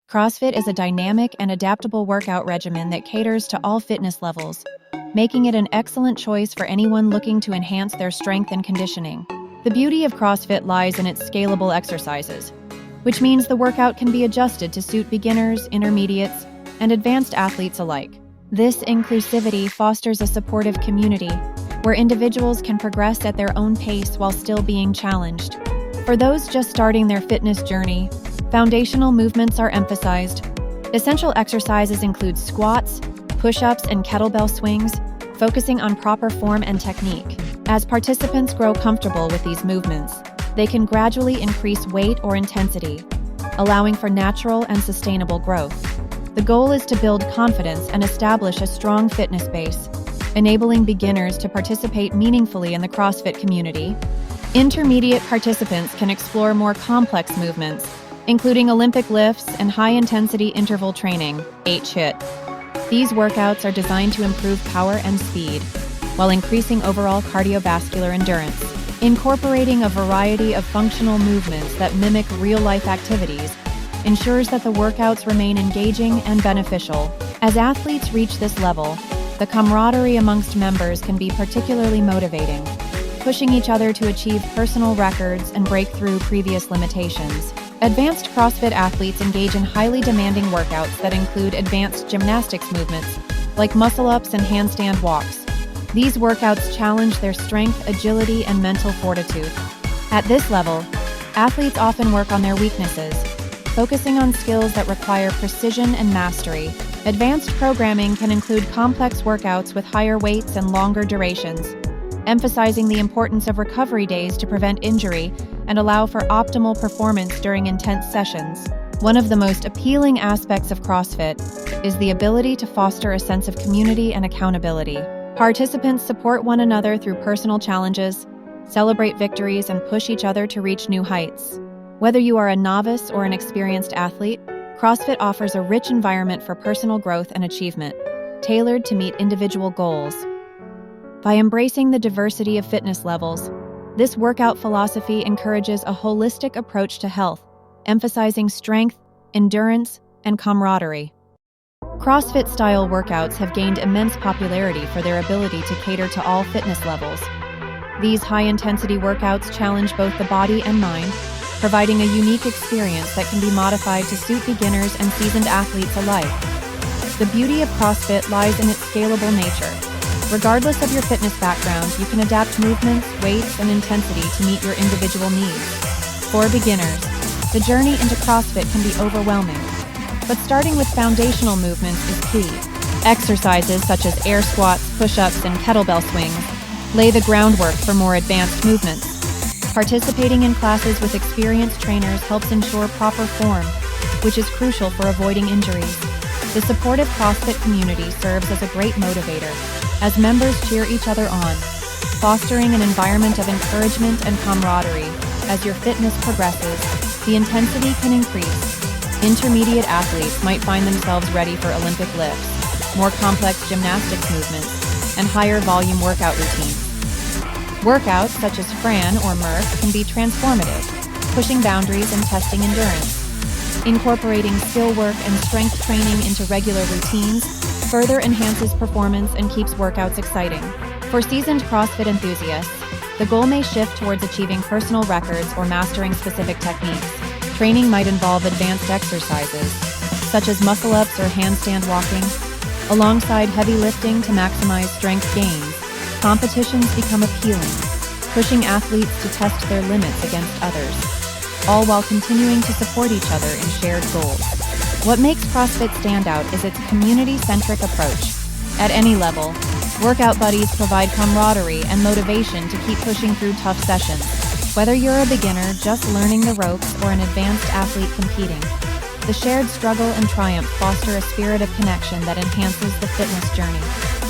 CrossFit is a dynamic and adaptable workout regimen that caters to all fitness levels, making it an excellent choice for anyone looking to enhance their strength and conditioning. The beauty of CrossFit lies in its scalable exercises, which means the workout can be adjusted to suit beginners, intermediates, and advanced athletes alike. This inclusivity fosters a supportive community where individuals can progress at their own pace while still being challenged. For those just starting their fitness journey, foundational movements are emphasized. Essential exercises include squats, push-ups, and kettlebell swings, focusing on proper form and technique. As participants grow comfortable with these movements, they can gradually increase weight or intensity, allowing for natural and sustainable growth. The goal is to build confidence and establish a strong fitness base, enabling beginners to participate meaningfully in the CrossFit community. Intermediate participants can explore more complex movements, including Olympic lifts and high-intensity interval training, HIIT. These workouts are designed to improve power and speed, while increasing overall cardiovascular endurance. Incorporating a variety of functional movements that mimic real-life activities ensures that the workouts remain engaging and beneficial. As athletes reach this level, the camaraderie amongst members can be particularly motivating, pushing each other to achieve personal records and break through previous limitations. Advanced CrossFit athletes engage in highly demanding workouts that include advanced gymnastics movements, like muscle-ups and handstand walks. These workouts challenge their strength, agility, and mental fortitude. At this level, athletes often work on their weaknesses, focusing on skills that require precision and mastery. Advanced programming can include complex workouts with higher weights and longer durations, emphasizing the importance of recovery days to prevent injury and allow for optimal performance during intense sessions. One of the most appealing aspects of CrossFit is the ability to foster a sense of community and accountability. Participants support one another through personal challenges, celebrate victories, and push each other to reach new heights. Whether you are a novice or an experienced athlete, CrossFit offers a rich environment for personal growth and achievement, tailored to meet individual goals. By embracing the diversity of fitness levels, this workout philosophy encourages a holistic approach to health, emphasizing strength, endurance, and camaraderie. CrossFit-style workouts have gained immense popularity for their ability to cater to all fitness levels. These high-intensity workouts challenge both the body and mind, providing a unique experience that can be modified to suit beginners and seasoned athletes alike. The beauty of CrossFit lies in its scalable nature. Regardless of your fitness background, you can adapt movements, weights, and intensity to meet your individual needs. For beginners, the journey into CrossFit can be overwhelming, but starting with foundational movements is key. Exercises such as air squats, push-ups, and kettlebell swings lay the groundwork for more advanced movements. Participating in classes with experienced trainers helps ensure proper form, which is crucial for avoiding injuries. The supportive CrossFit community serves as a great motivator, as members cheer each other on, fostering an environment of encouragement and camaraderie. As your fitness progresses, the intensity can increase. Intermediate athletes might find themselves ready for Olympic lifts, more complex gymnastics movements, and higher volume workout routines. Workouts such as Fran or Murph can be transformative, pushing boundaries and testing endurance. Incorporating skill work and strength training into regular routines further enhances performance and keeps workouts exciting. For seasoned CrossFit enthusiasts, the goal may shift towards achieving personal records or mastering specific techniques. Training might involve advanced exercises, such as muscle-ups or handstand walking, alongside heavy lifting to maximize strength gains. Competitions become appealing, pushing athletes to test their limits against others, all while continuing to support each other in shared goals. What makes CrossFit stand out is its community-centric approach. At any level, workout buddies provide camaraderie and motivation to keep pushing through tough sessions. Whether you're a beginner just learning the ropes or an advanced athlete competing, the shared struggle and triumph foster a spirit of connection that enhances the fitness journey.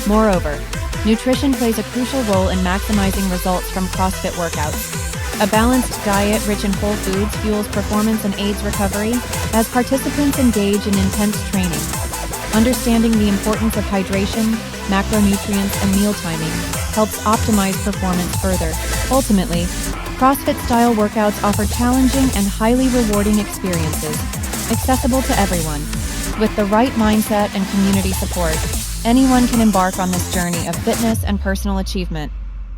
Moreover, nutrition plays a crucial role in maximizing results from CrossFit workouts. A balanced diet rich in whole foods fuels performance and aids recovery as participants engage in intense training. Understanding the importance of hydration, macronutrients, and meal timing helps optimize performance further. Ultimately, CrossFit-style workouts offer challenging and highly rewarding experiences, accessible to everyone. With the right mindset and community support, anyone can embark on this journey of fitness and personal achievement.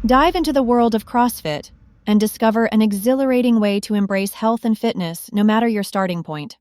Dive into the world of CrossFit and discover an exhilarating way to embrace health and fitness no matter your starting point.